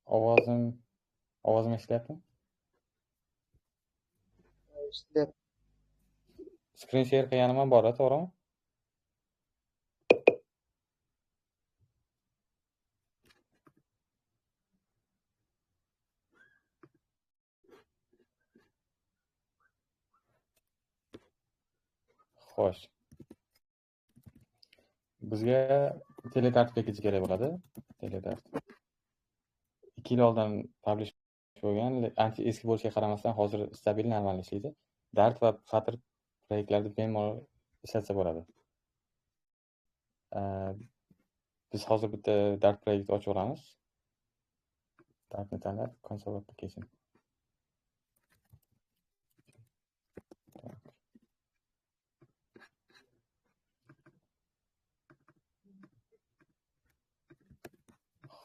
Ovozim eshitilyaptimi? Eshitilyapti. Screen share qilganim ham bor, to'g'rimi? Xo'sh. Bizga teledart package kerak bo'ladi. Teledart. 2 yil oldin publish bo'lgan, ancha eski bo'lishiga qaramasdan hozir stabil, normal ishlaydi. Dart va Flutter proyektlarida bemalol ishlatsa bo'ladi. Biz hozir bitta Dart proyekt ochib olamiz. Dartni tanlab, console application.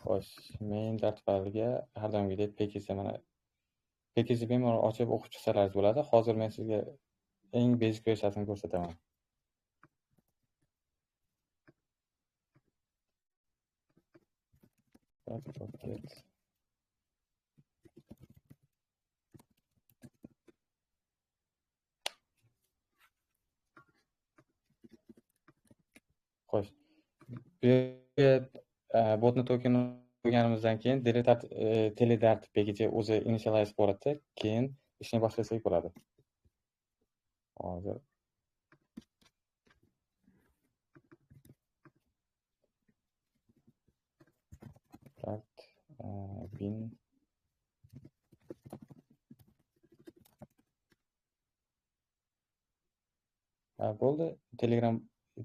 Xo'sh, main Dart faylga har doimgidek package mana package bemalol ochib o'qib chiqsalaringiz bo'ladi. Hozir men sizga eng basic versiyasini ko'rsataman. Xo'sh. Bu botni token qo'yganimizdan keyin teledart package o'zi initialize bo'ladi, keyin ishni boshlasak bo'ladi. Hozir Dart bin bo'ldi.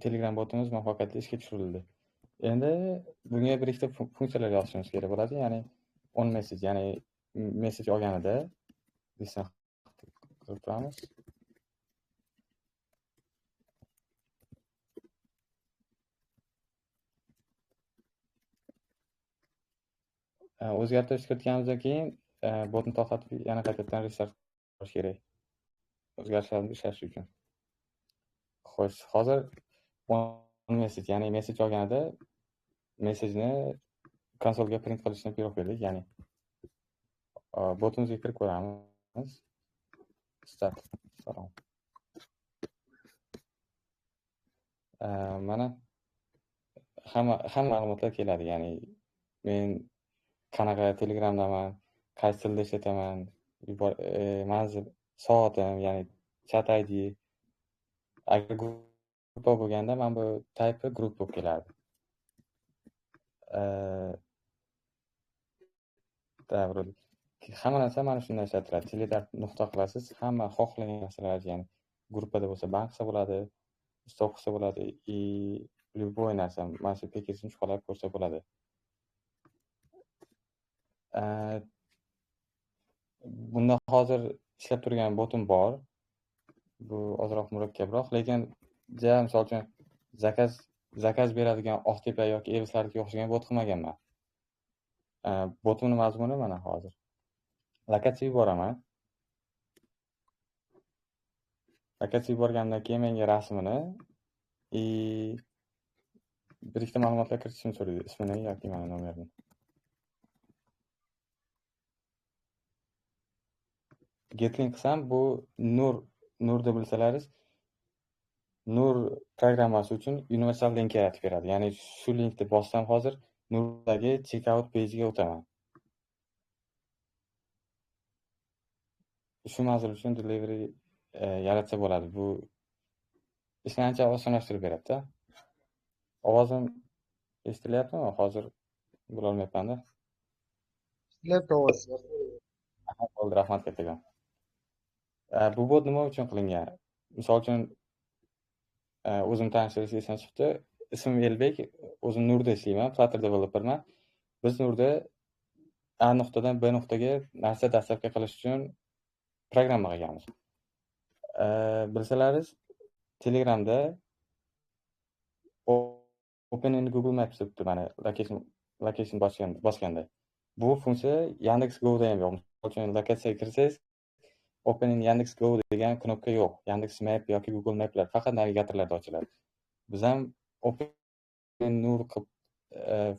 Telegram botimiz muvaffaqiyatli ishga tushirildi. Endi bunga bir ikkita funksiyalar yozishimiz kerak bo'ladi. Ya'ni on message, ya'ni message olganida listen qilib turamiz. O'zgartirish kiritganimizdan keyin botni to'xtatib yana qaytadan restart qilish kerak. O'zgarishlarni ishlash uchun. Xo'sh, hozir on message, ya'ni message olganida messajni konsolga print qilishni buyruq berdik, ya'ni botimizga kirib ko'ramiz. Start. Salom. Mana hamma ma'lumotlar keladi, ya'ni men qanaqa Telegramdaman, qaysi tilda ishlataman, manzil, soatim, ya'ni chat ID. Agar gruppa bo'lganda mana bu type group bo'lib keladi. Hamma narsa mana shunday ishlatiladi. Teledart nuqta qilasiz, hamma xohlagan narsalar, ya'ni gruppada bo'lsa bank qilsa bo'ladi, stop qilsa bo'ladi, любой narsa mana shu package chuqurlab ko'rsa bo'ladi. Bunda hozir ishlab turgan botim bor. Bu ozroq murakkabroq, lekin misol uchun zakaz beradigan Oqtepa yoki Evislarga o'xshagan bot qilmaganman. Botimning mazmuni mana hozir. Lokatsiya yuboraman. Lokatsiya yuborgandan keyin menga rasmini bir ikkita ma'lumotlar kiritishimni so'raydi, ismini yoki mana nomerini. Getlink qilsam, bu Nurda bilsalaringiz, Nur programmasi uchun universal link yaratib beradi. Ya'ni shu linkni bossam hozir Nurdagi checkout page'iga o'taman. Shu manzil uchun delivery yaratsa bo'ladi. Bu ishni ancha osonlashtirib beradi-da. Ovozim eshitilyaptimi? Hozir bilolmayapman-da. Eshitilyapti ovoz. Bo'ldi, rahmat kattakon. Bu bot nima uchun qilingan? Misol uchun o'zim tanishtirish esdan chiqdi. Ismim Elbek, o'zim Nurda ishlayman, Flutter developerman. Biz Nurda A nuqtadan B nuqtaga narsa dastlabki qilish uchun programma qilganmiz. Bilsalaringiz, Telegramda Open in Google Maps debdi, mana location bosganda. Bu funksiya Yandex.Go'da ham yo'q. Misol uchun lokatsiyaga kirsangiz, Open in Yandex.Go degan knopka yo'q. Yandex Map yoki Google Maplar faqat navigatorlarda ochiladi. Biz ham Open Nur qilib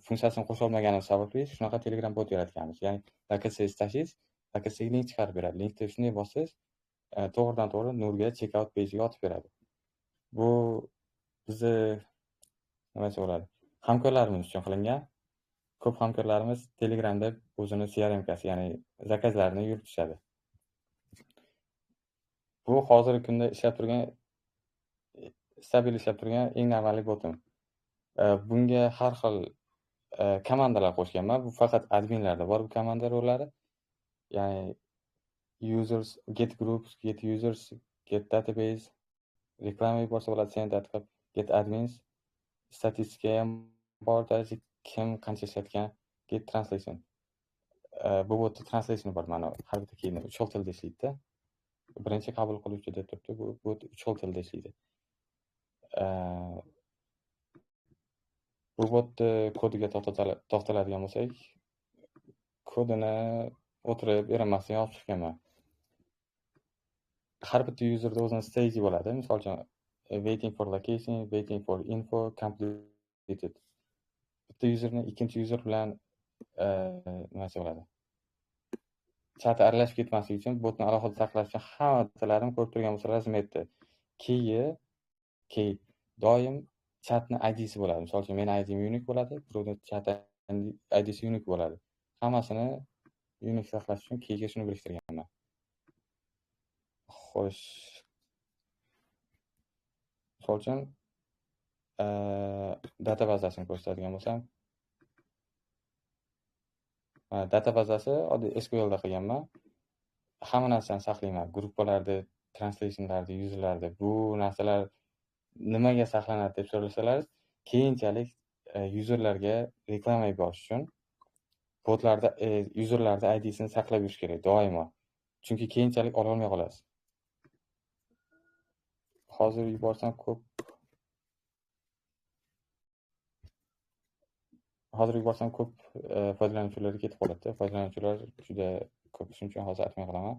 funksiyasini qo'sha olmaganimiz sababli shunaqa Telegram bot yaratganmiz. Ya'ni zakalsangiz tashlaysiz, zakalsangga link chiqarib beradi. Linkni shunday bossangiz, to'g'ridan-to'g'ri Nurga checkout page'iga otib beradi. Bu bizni nima desa bo'ladi, hamkorlarimiz uchun qilingan. Ko'p hamkorlarimiz Telegramda o'zini CRMkasi, ya'ni zakazlarini yuritishadi. Bu hozirgi kunda stabil ishlab turgan eng avvalgi botim. Bunga har xil komandalar qo'shganman. Bu faqat adminlarda bor bu komanda rollari. Ya'ni users, get groups, get users, get database, reklama yuborsa bo'ladi, send qilib, get admins, statistika ham bor, kim qancha ishlatgan, get translation. Bu botda translation bor, mana har bitta keyni 3 xil tilda ishlaydi-da. Birinchi qabul qiluvchi deb turibdi, bu bot 3 xil tilda ishlaydi. Bu botni kodiga to'xtaladigan bo'lsak, kodini o'tirib eramasdan yozib chiqqanman. Har bitta userda o'zini stage bo'ladi. Misol uchun waiting for location, waiting for info, completed. Bitta userni ikkinchi user bilan nima bo'ladi? Chat aralashib ketmasligi uchun botni alohida saqlash uchun hammalarini ko'rib turgan bo'lsalar razmetni key doim chatni ID'si bo'ladi. Misol uchun meni ID'm unique bo'ladi, birovni chat ID'si unique bo'ladi. Hammasini unique saqlash uchun keyga shuni biriktirganman. Xo'sh. Misol uchun data bazasini ko'rsatadigan bo'lsam, data bazasi oddiy SQL da qilganman. Hamma narsani saqlayman. Gruppalarda, translationlarda, userlarda bu narsalar nimaga saqlanadi deb so'rasalar, keyinchalik userlarga reklama yuborish uchun botlarda userlarda ID'sini saqlab yurish kerak doimo. Chunki keyinchalik ola olmay qolasiz. Hozir yuborsam ko'p foydalanuvchilarga ketib qoladi. Foydalanuvchilar juda ko'p, shuning uchun hozir aytmay qolaman.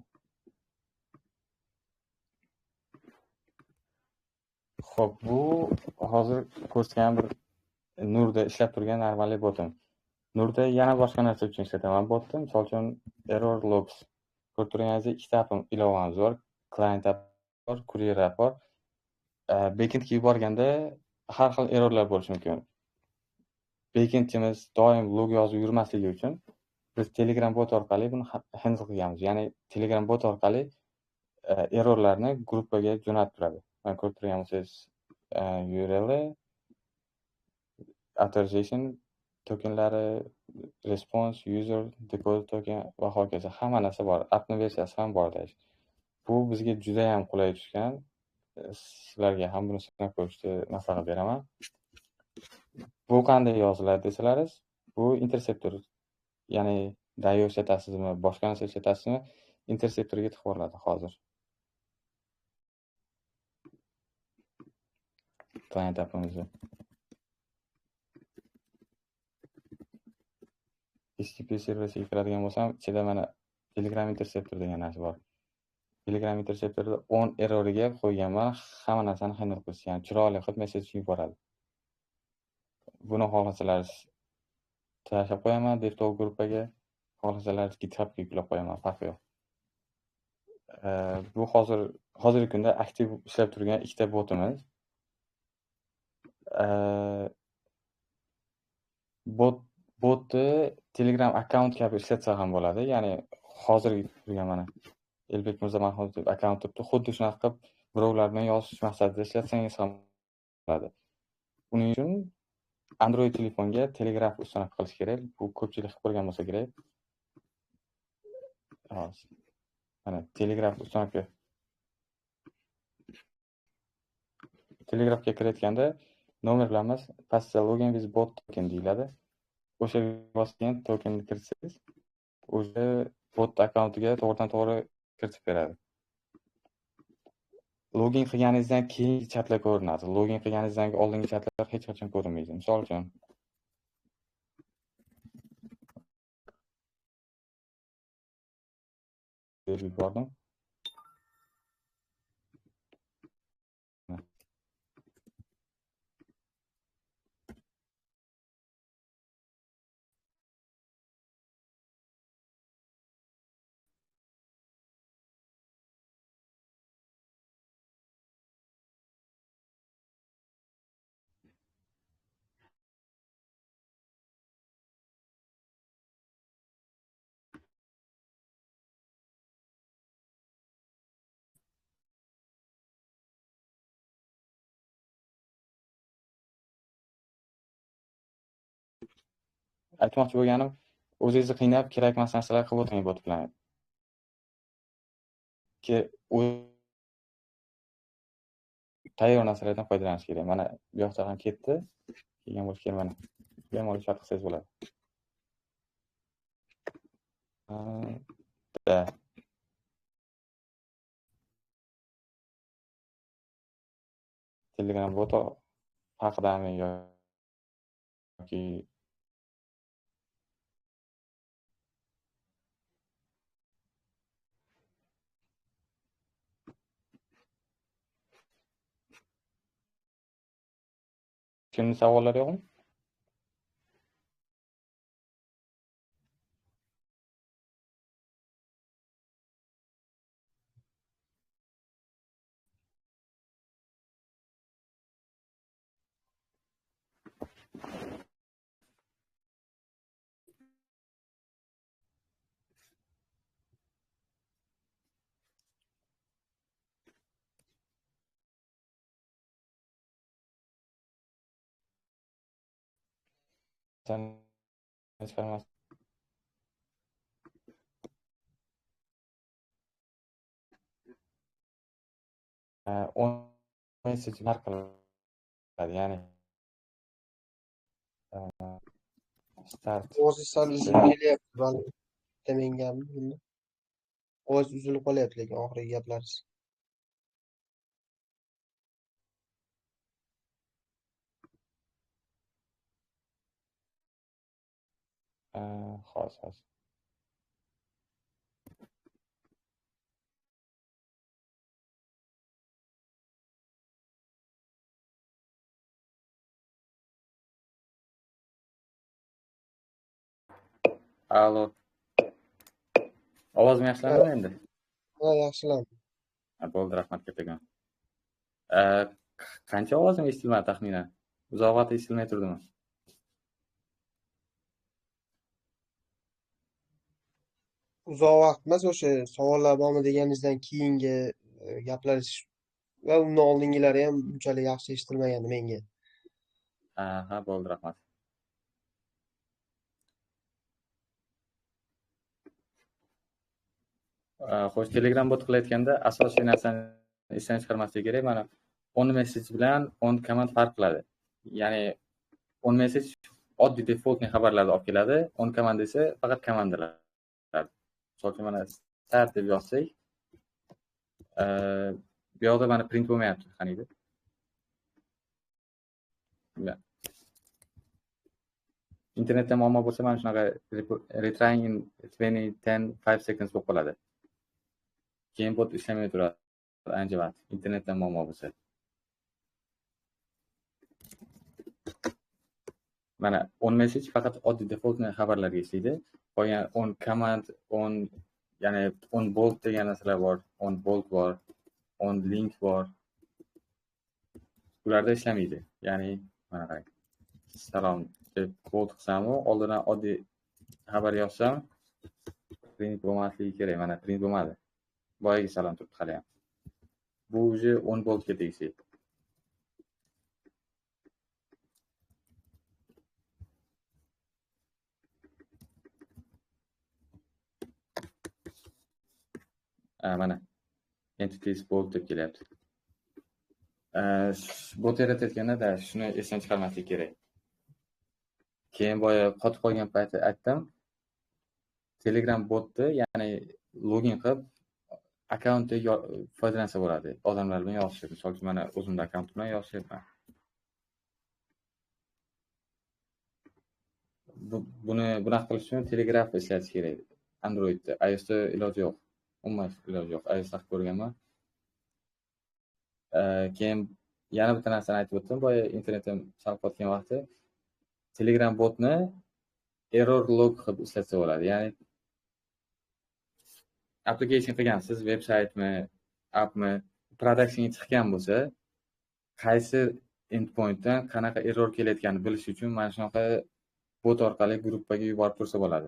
Xo'p, bu hozir ko'rsatgan bir Nurda ishlab turgan normalniy botim. Nurda yana boshqa narsa uchun ishlataman botni. Misol uchun error logs. Ko'rib turganingizdek, ikkita ilovamiz bor. Client app bor, courier app bor. Backendga yuborganda har xil errorlar bo'lishi mumkin. Backendimiz doim log yozib yurmasligi uchun biz Telegram bot orqali buni handle qilganmiz. Ya'ni Telegram bot orqali errorlarni gruppaga jo'natib turadi. Mana ko'rib turgan bo'lsangiz, URL, authorization tokenlari, response, user, deposit token va hokazo hamma narsa bor. Appning versiyasi ham bor. Bu bizga juda ham qulay tushgan. Sizlarga ham buni sinab ko'rishni maslahat beraman. Bu qanday yoziladi desalaringiz, bu interceptor, ya'ni DAO ishlatasizmi, boshqa narsa ishlatasizmi, interceptorga tiqib yuboriladi hozir. Client appimizni HTTP serversiga kiradigan bo'lsam, ichida mana Telegram interceptor degan narsa bor. Telegram interceptorda 10 erroriga qo'yganman, hamma narsani handle qilish, ya'ni chiroyli qilib message yuboradi. Buni xohlasalaringiz tashlab qo'yaman DevTalk gruppaga, xohlasalaringiz GitHubga yuklab qo'yaman, farqi yo'q. Bu hozirgi kunda aktiv ishlab turgan ikkita botimiz. Botni Telegram akkaunt kabi ishlatsa ham bo'ladi. Ya'ni hozirgi turgan mana Elbek Mirzamahmudov deb akkaunt turibdi. Xuddi shunaqa qilib birovlar bilan yozish maqsadida ishlatsangiz ham bo'ladi. Buning uchun Android telefonga telegraf ustanov qilish kerak. Bu ko'pchilik qilib ko'rgan bo'lsa kerak. Hozir mana Telegrafga kirayotganda nomer bilan emas, pastda login with bot token deyiladi. O'sha bosgan tokenni kiritsangiz, o'sha bot akkauntiga to'g'ridan-to'g'ri kiritib beradi. Login qilganingizdan keyingi chatlar ko'rinadi. Login qilganingizdan oldingi chatlar hech qachon ko'rinmaydi. Misol uchun yubordim. aytmoqchi bo'lganim, o'zingizni qiynab kerakmas narsalar qilib o'tmang bot bilan. Tayyor narsalardan foydalanish kerak. Mana bu yoqda ham ketdi. Kelgan bo'lish kerak mana. Bemalol chat qilsangiz bo'ladi. Da. Telegram bot haqidami yoki kimning savollari yo'qmi? Sen chiqarmas. 10 message farq qiladi. Ya'ni start Ovozingiz sal uzilib kelyapti. Bitta mengami bunda? Ovoz uzilib qolyapti lekin oxirgi gaplaringiz. hozir. Allo. Ovozim yaxshilandimi endi? Ha, yaxshilandi. Bo'ldi, rahmat kattakon. Qancha ovozim eshitilmadi taxminan? Uzoq vaqt eshitilmay turdimi? Uzoq vaqt emas, o'sha savollar bormi deganingizdan keyingi gaplaringiz va undan oldingilari ham unchalik yaxshi eshitilmagandi menga. Ha, bo'ldi, rahmat. Xo'sh, Telegram bot qilayotganda asosiy narsani esdan chiqarmaslik kerak. Mana 10 message bilan 10 command farq qiladi. Ya'ni 10 message oddiy defaultni xabarlarni olib keladi, 10 command esa faqat komandalar. Misol uchun mana start deb yozsak, bu yoqda mana print bo'lmayapti, qaniydi. Internetda muammo bo'lsa, mana shunaqa retrying in 2010 5 seconds bo'lib qoladi. Keyin bot ishlamay turadi. Ancha vaqt. Internetda muammo bo'lsa. Mana 10 message faqat oddiy defaultni xabarlarga ishlaydi. Qolgan 10 command, 10 ya'ni 10 bolt degan narsalar bor, 10 bolt bor, 10 link bor. Ularda ishlamaydi. Ya'ni mana qarang. Salom deb bolt qilsam, oldindan oddiy xabar yozsam, print bo'lmasligi kerak. Mana print bo'lmadi. Boyagi salom turibdi hali ham. Bu o'zi 10 boltga tegishli. Mana entities bolt deb kelyapti. Bot yaratayotganda shuni esdan chiqarmaslik kerak. Keyin boya qotib qolgan payti aytdim. Telegram botni, ya'ni login qilib akkauntda foydalansa bo'ladi. Odamlar bilan yozishib, misol uchun mana o'zimda akkaunt bilan yozishyapman. Buni bunaqa qilish uchun Telegraph ishlatish kerak. Androidda, iOSda iloji yo'q. Umuman iloji yo'q. iOSda ko'rganman. Keyin yana bitta narsani aytib o'tdim. Boya internetdan chalib qotgan vaqtda Telegram botni error log qilib ishlatsa bo'ladi. Ya'ni application qilgansiz, veb-saytmi, appmi, productionga chiqqan bo'lsa, qaysi endpointdan qanaqa error kelayotganini bilish uchun mana shunaqa bot orqali gruppaga yuborib tursa bo'ladi.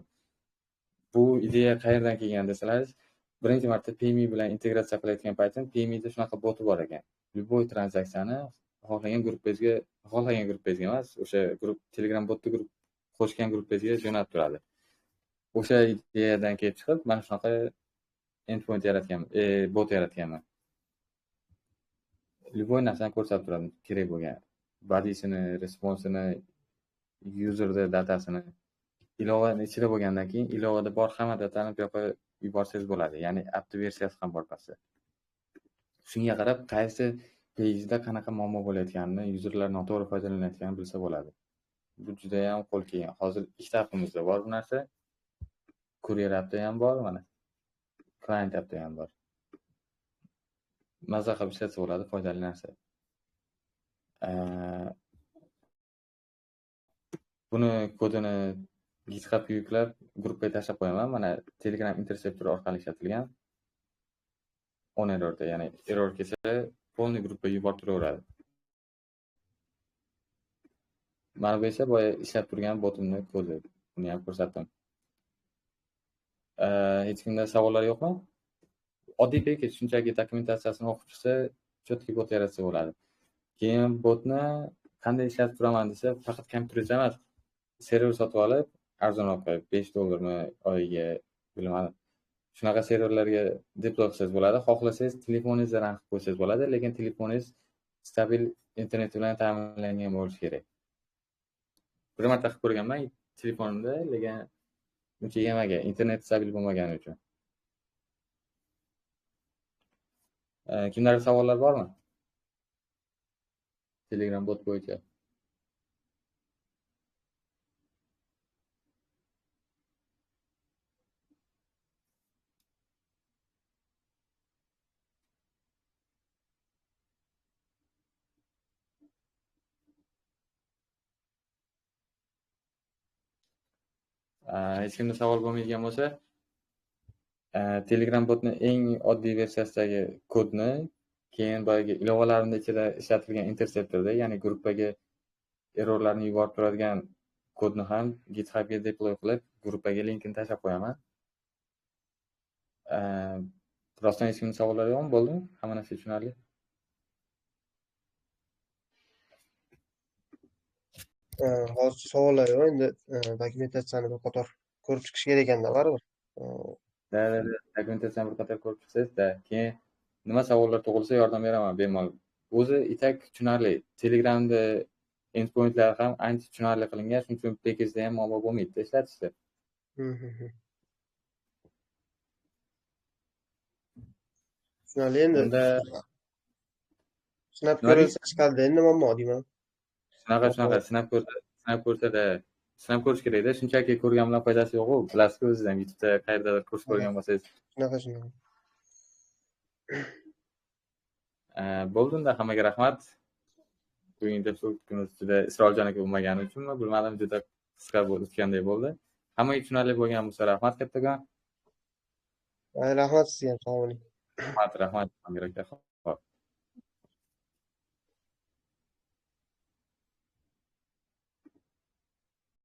Bu ideya qayerdan kelgan desangiz, birinchi marta PayMe bilan integratsiya qilayotgan paytim PayMe'da shunaqa boti bor ekan. Любой tranzaksiyani xohlagan gruppangizga emas, o'sha grupp Telegram botda qo'shgan gruppangizga jo'natib turadi. O'sha ideyadan kelib chiqib, mana shunaqa endpoint yaratganman, bot yaratganman. Любой narsani ko'rsatib turadi, kerak bo'lgan bodiesini, responsini, userni datasini. Ilovani ichida bo'lgandan keyin ilovada bor hamma datani bu yoqqa yuborsangiz bo'ladi. Ya'ni appni versiyasi ham bor pastda. Shunga qarab qaysi pejda qanaqa muammo bo'layotganini, userlar noto'g'ri foydalanayotganini bilsa bo'ladi. Bu juda ham qo'l kelgan. Hozir ikkita appimizda bor bu narsa. Courier appda ham bor, mana. Client appda ham bor. Maza qilib ishlatsa bo'ladi, foydali narsa. Buni kodini GitHubga yuklab, gruppaga tashlab qo'yaman. Mana Telegram interceptor orqali ishlatilgan. On errorda, ya'ni error kelsa, polni gruppaga yuborib turaveradi. Mana bu esa boya ishlab turgan botimni kodi. Buni ham ko'rsatdim. Hech kimda savollar yo'qmi? Oddiy pekej, shunchaki dokumentatsiyasini o'qib chiqsa, cho'tki bot yaratsa bo'ladi. Keyin botni qanday ishlatib turaman desa, faqat kompyuterda emas, server sotib olib, arzonroqqa $5 oyiga, bilmadim. Shunaqa serverlarga deploy qilsangiz bo'ladi. Xohlasangiz telefoningizdan ham qilib qo'ysangiz bo'ladi, lekin telefoningiz stabil internet bilan ta'minlangan bo'lishi kerak. Bir marta qilib ko'rganman telefonimda, lekin uncha yemagan, internet stabil bo'lmagani uchun. Kimlarga savollar bormi? Telegram bot bo'yicha. Hech kimda savol bo'lmaydigan bo'lsa, Telegram botni eng oddiy versiyasidagi kodni, keyin boyagi ilovalarning ichida ishlatilgan interceptorda, ya'ni gruppaga errorlarni yuborib turadigan kodni ham GitHubga deploy qilib, gruppaga linkini tashlab qo'yaman. Rostdan hech kimning savollari yo'qmi? Bo'ldimi? Hamma narsa tushunarli. Hozir savollar yo'q. Endi dokumentatsiyani bir qator ko'rib chiqish kerak ekanda baribir. Dokumentatsiyani bir qator ko'rib chiqsangiz-da, keyin nima savollar tug'ilsa yordam beraman bemalol. O'zi itak tushunarli. Telegramda endpointlar ham ancha tushunarli qilingan, shuning uchun pekejda ham muammo bo'lmaydi ishlatishda. Tushunarli. Endi Unda sinab ko'rilsa chiqadi, endi muammo deyman. shunaqa sinab ko'rsa-da, sinab ko'rish kerak-da, shunchaki ko'rgan bilan foydasi yo'q-ku. Bilasiz-ku o'zingiz ham YouTube'da qayerdadir kurs ko'rgan bo'lsangiz. Shunaqa. Bo'ldi, unda hammaga rahmat. Bugun kunimiz juda isroljon aka bo'lmagani uchunmi, bilmadim, juda qisqa o'tganday bo'ldi. Hammaga tushunarli bo'lgan bo'lsa rahmat kattakon. Rahmat sizga ham, sog' bo'ling. Rahmat, Amir aka.